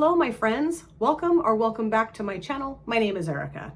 Hello my friends, welcome back to my channel. My name is Erica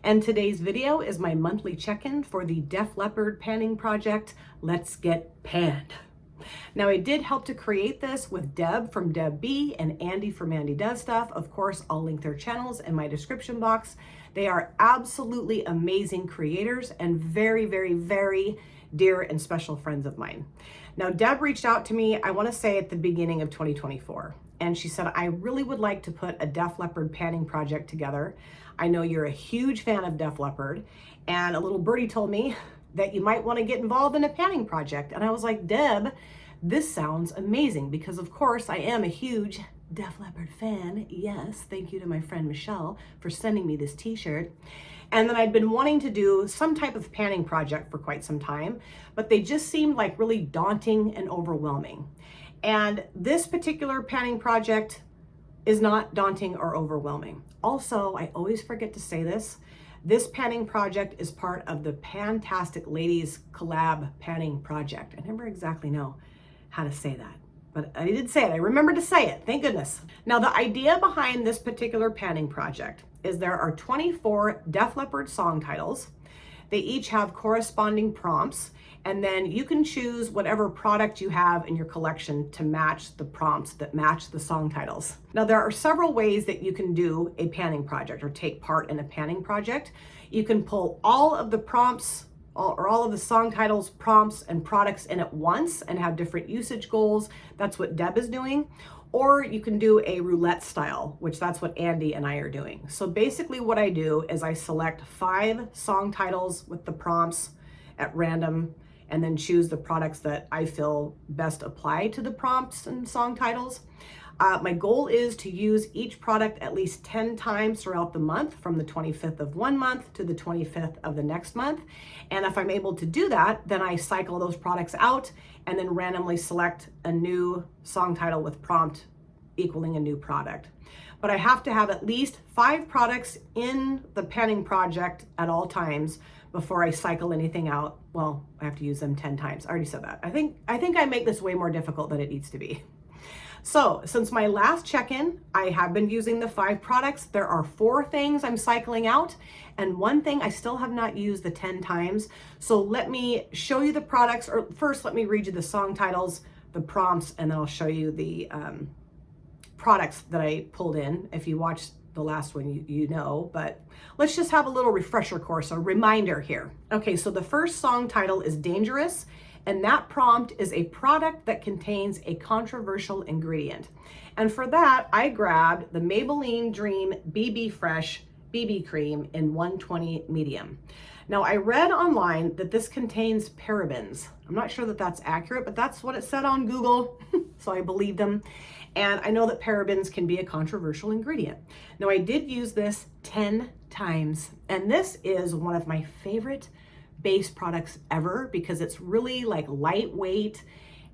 and today's video is my monthly check-in for the Def Leppard panning project, Let's Get Panned. Now I did help to create this with Deb from Deb B and Andy from Andy Does Stuff. Of course, I'll link their channels in my description box. They are absolutely amazing creators and very, very, very dear and special friends of mine. Now Deb reached out to me, I want to say at the beginning of 2024. And she said, I really would like to put a Def Leppard panning project together. I know you're a huge fan of Def Leppard, and a little birdie told me that you might want to get involved in a panning project. And I was like, Deb, this sounds amazing because of course I am a huge Def Leppard fan. Yes, thank you to my friend Michelle for sending me this t-shirt. And then I'd been wanting to do some type of panning project for quite some time, but they just seemed like really daunting and overwhelming. And this particular panning project is not daunting or overwhelming. Also, I always forget to say this panning project is part of the Fantastic Ladies Collab Panning Project. I never exactly know how to say that, but I did say it. I remembered to say it, thank goodness. Now the idea behind this particular panning project is there are 24 Def Leppard song titles. They each have corresponding prompts, and then you can choose whatever product you have in your collection to match the prompts that match the song titles. Now there are several ways that you can do a panning project or take part in a panning project. You can pull all of the prompts or all of the song titles, prompts, and products in at once and have different usage goals. That's what Deb is doing. Or you can do a roulette style, which that's what Andy and I are doing. So basically what I do is I select 5 song titles with the prompts at random and then choose the products that I feel best apply to the prompts and song titles. My goal is to use each product at least 10 times throughout the month, from the 25th of one month to the 25th of the next month. And if I'm able to do that, then I cycle those products out and then randomly select a new song title with prompt equaling a new product. But I have to have at least 5 products in the panning project at all times before I cycle anything out. Well, I have to use them 10 times. I already said that. I think I make this way more difficult than it needs to be. So since my last check-in, I have been using the 5 products. There are 4 things I'm cycling out and 1 thing I still have not used the 10 times. So let me show you the products, or first let me read you the song titles, the prompts, and then I'll show you the products that I pulled in. If you watched the last one, you know, but let's just have a little refresher course, a reminder here. Okay, so the first song title is Dangerous. And that prompt is a product that contains a controversial ingredient. And for that, I grabbed the Maybelline Dream BB Fresh BB Cream in 120 medium. Now I read online that this contains parabens. I'm not sure that that's accurate, but that's what it said on Google, so I believed them. And I know that parabens can be a controversial ingredient. Now I did use this 10 times, and this is one of my favorite base products ever because it's really like lightweight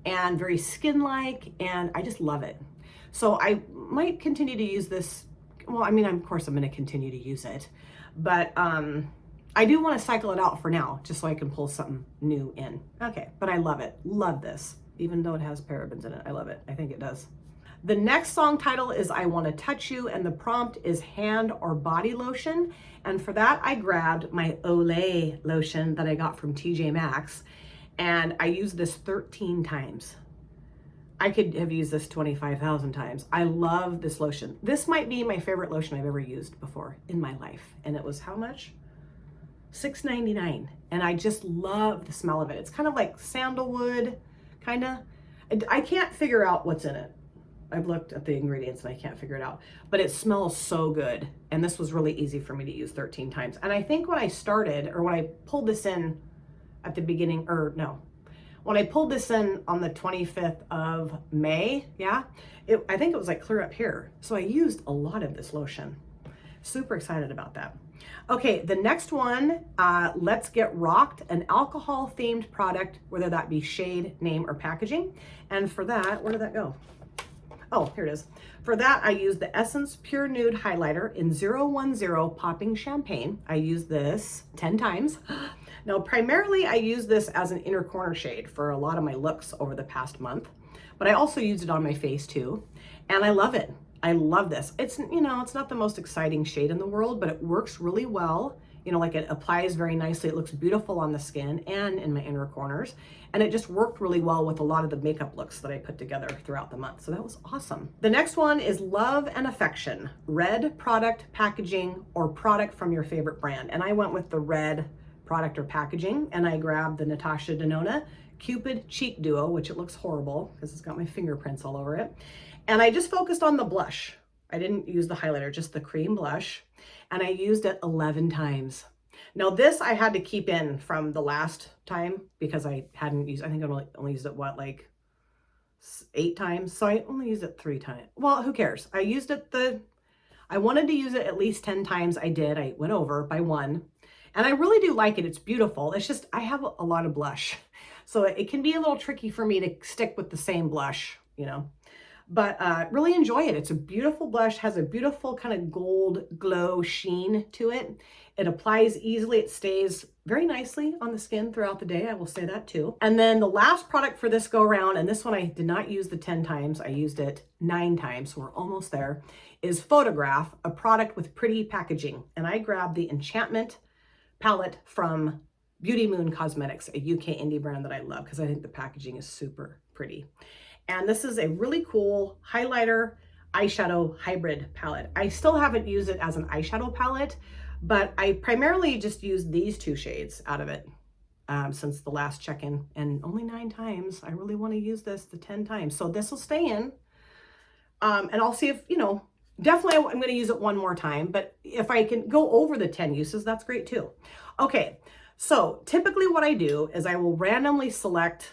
and very skin-like, and I just love it. So I might continue to use this. Well, I mean, of course I'm going to continue to use it, but I do want to cycle it out for now just so I can pull something new in. Okay, but I love it. Love this. Even though it has parabens in it, I love it. I think it does. The next song title is I Want to Touch You, and the prompt is hand or body lotion. And for that, I grabbed my Olay lotion that I got from TJ Maxx, and I used this 13 times. I could have used this 25,000 times. I love this lotion. This might be my favorite lotion I've ever used before in my life. And it was how much? $6.99. And I just love the smell of it. It's kind of like sandalwood, kind of. I can't figure out what's in it. I've looked at the ingredients and I can't figure it out, but it smells so good. And this was really easy for me to use 13 times. And I think when I started, or when I pulled this in at the beginning, or no, when I pulled this in on the 25th of May, yeah, I think it was like clear up here. So I used a lot of this lotion. Super excited about that. Okay, the next one, Let's Get Rocked, an alcohol themed product, whether that be shade, name, or packaging. And for that, where did that go? Oh, here it is. For that, I use the Essence Pure Nude Highlighter in 010 Popping Champagne. I use this 10 times. Now, primarily, I use this as an inner corner shade for a lot of my looks over the past month, but I also used it on my face too, and I love it. I love this. It's, you know, it's not the most exciting shade in the world, but it works really well. You know, like it applies very nicely. It looks beautiful on the skin and in my inner corners. And it just worked really well with a lot of the makeup looks that I put together throughout the month. So that was awesome. The next one is Love and Affection. Red product, packaging, or product from your favorite brand. And I went with the red product or packaging, and I grabbed the Natasha Denona Cupid Cheek Duo, which it looks horrible because it's got my fingerprints all over it. And I just focused on the blush. I didn't use the highlighter, just the cream blush. And I used it 11 times. Now this I had to keep in from the last time because I hadn't used, I think I only used it, what, like 8 times? So I only used it 3 times. Well, who cares? I used it I wanted to use it at least 10 times. I did. I went over by 1. And I really do like it. It's beautiful. It's just, I have a lot of blush. So it can be a little tricky for me to stick with the same blush, you know. But really enjoy it. It's a beautiful blush, has a beautiful kind of gold glow sheen to it. It applies easily. It stays very nicely on the skin throughout the day. I will say that too. And then the last product for this go around, and this one I did not use the 10 times. I used it 9 times. So we're almost there, is Photograph, a product with pretty packaging. And I grabbed the Enchantment palette from Beauty Moon Cosmetics, a UK indie brand that I love because I think the packaging is super pretty. And this is a really cool highlighter eyeshadow hybrid palette. I still haven't used it as an eyeshadow palette, but I primarily just used these 2 shades out of it since the last check-in, and only 9 times. I really want to use this the 10 times. So this will stay in, and I'll see if, you know, definitely I'm going to use it 1 more time, but if I can go over the 10 uses, that's great too. Okay, so typically what I do is I will randomly select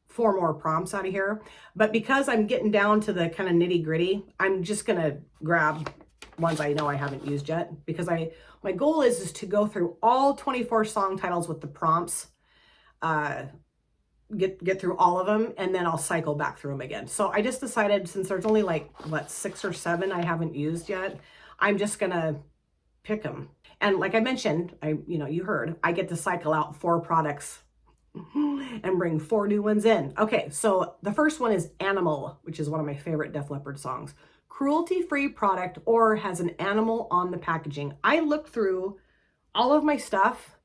4 more prompts out of here, but because I'm getting down to the kind of nitty gritty, I'm just gonna grab ones I know I haven't used yet, because my goal is to go through all 24 song titles with the prompts, get through all of them, and then I'll cycle back through them again. So I just decided, since there's only like, what, 6 or 7 I haven't used yet, I'm just gonna pick them. And like I mentioned, you know, you heard, I get to cycle out 4 products and bring 4 new ones in. Okay, so the first one is Animal, which is one of my favorite Def Leppard songs. Cruelty-free product, or has an animal on the packaging. I looked through all of my stuff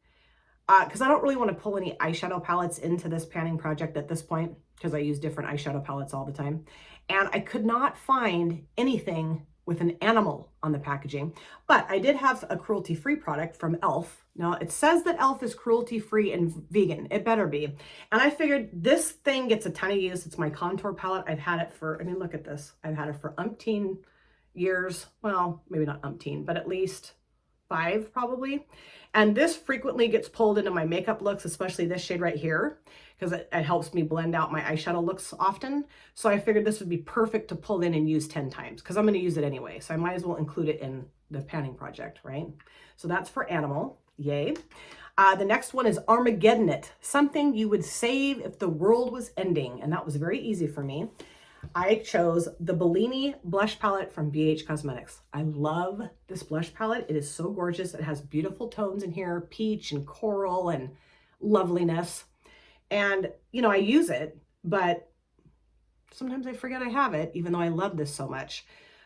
because I don't really want to pull any eyeshadow palettes into this panning project at this point, because I use different eyeshadow palettes all the time. And I could not find anything with an animal on the packaging, but I did have a cruelty-free product from e.l.f. Now it says that e.l.f. is cruelty-free and vegan. It better be. And I figured this thing gets a ton of use. It's my contour palette. I've had it for, I mean, look at this. I've had it for umpteen years. Well, maybe not umpteen, but at least 5 probably. And this frequently gets pulled into my makeup looks, especially this shade right here, because it helps me blend out my eyeshadow looks often. So I figured this would be perfect to pull in and use 10 times, because I'm going to use it anyway. So I might as well include it in the panning project, right? So that's for Animal. Yay. The next one is Armageddon It, something you would save if the world was ending. And that was very easy for me. I chose the Bellini blush palette from BH Cosmetics. I love this blush palette. It is so gorgeous. It has beautiful tones in here, peach and coral and loveliness. And, you know, I use it, but sometimes I forget I have it, even though I love this so much.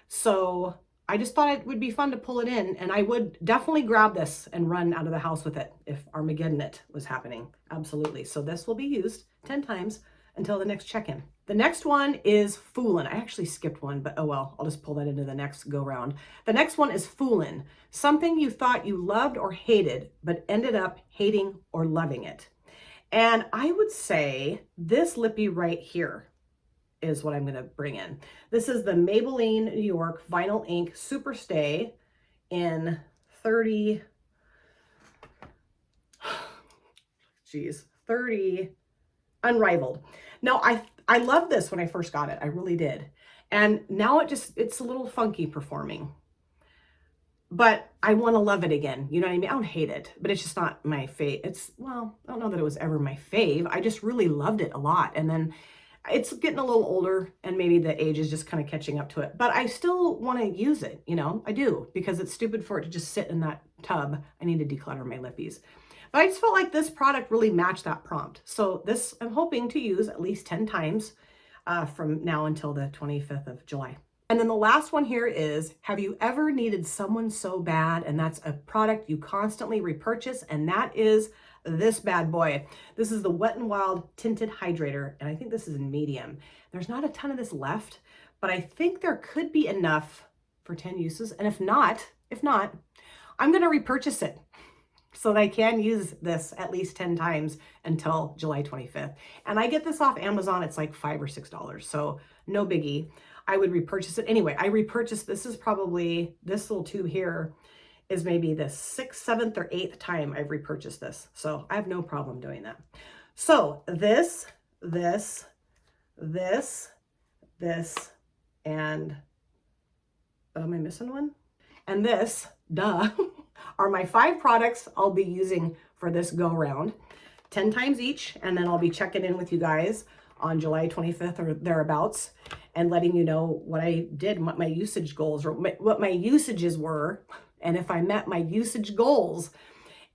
So I just thought it would be fun to pull it in, and I would definitely grab this and run out of the house with it if Armageddon It was happening. Absolutely. So this will be used 10 times until the next check-in. The next one is Foolin'. I actually skipped one, but oh well, I'll just pull that into the next go round. The next one is Foolin', something you thought you loved or hated, but ended up hating or loving it. And I would say this lippy right here is what I'm going to bring in. This is the Maybelline New York Vinyl Ink Super Stay in 30 Unrivaled. Now, I loved this when I first got it. I really did. And now it's a little funky performing. But I want to love it again. You know what I mean? I don't hate it, but it's just not my fave. Well, I don't know that it was ever my fave. I just really loved it a lot. And then it's getting a little older, and maybe the age is just kind of catching up to it. But I still want to use it, you know? I do, because it's stupid for it to just sit in that tub. I need to declutter my lippies. But I just felt like this product really matched that prompt. So this I'm hoping to use at least 10 times from now until the 25th of July. And then the last one here is, have you ever needed someone so bad? And that's a product you constantly repurchase, and that is this bad boy. This is the Wet n Wild Tinted Hydrator, and I think this is in medium. There's not a ton of this left, but I think there could be enough for 10 uses. And if not, I'm gonna repurchase it so that I can use this at least 10 times until July 25th. And I get this off Amazon, it's like $5 or $6, so no biggie. I would repurchase it. Anyway, I repurchased, this is probably, this little tube here is maybe the 6th, 7th, or 8th time I've repurchased this. So I have no problem doing that. So this, and am I missing one? And this, duh, are my 5 products I'll be using for this go round, 10 times each. And then I'll be checking in with you guys on July 25th or thereabouts and letting you know what I did, what my usage goals or what my usages were, and if I met my usage goals.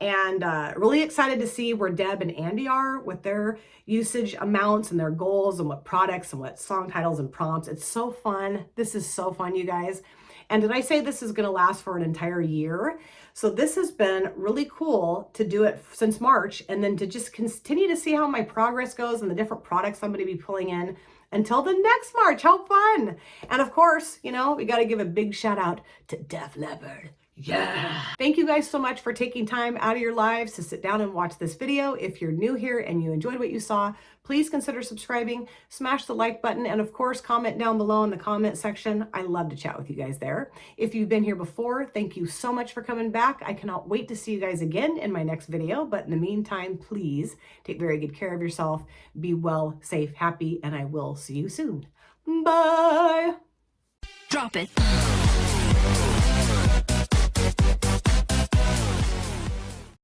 And really excited to see where Deb and Andy are with their usage amounts and their goals and what products and what song titles and prompts. It's so fun. This is so fun, you guys. And did I say this is going to last for an entire year? So this has been really cool to do it since March, and then to just continue to see how my progress goes and the different products I'm going to be pulling in until the next March. How fun. And of course, you know, we got to give a big shout out to Def Leppard. Yeah. Thank you guys so much for taking time out of your lives to sit down and watch this video. If you're new here and you enjoyed what you saw, please consider subscribing, smash the like button, and of course, comment down below in the comment section. I love to chat with you guys there. If you've been here before, thank you so much for coming back. I cannot wait to see you guys again in my next video. But in the meantime, please take very good care of yourself. Be well, safe, happy, and I will see you soon. Bye. Drop it.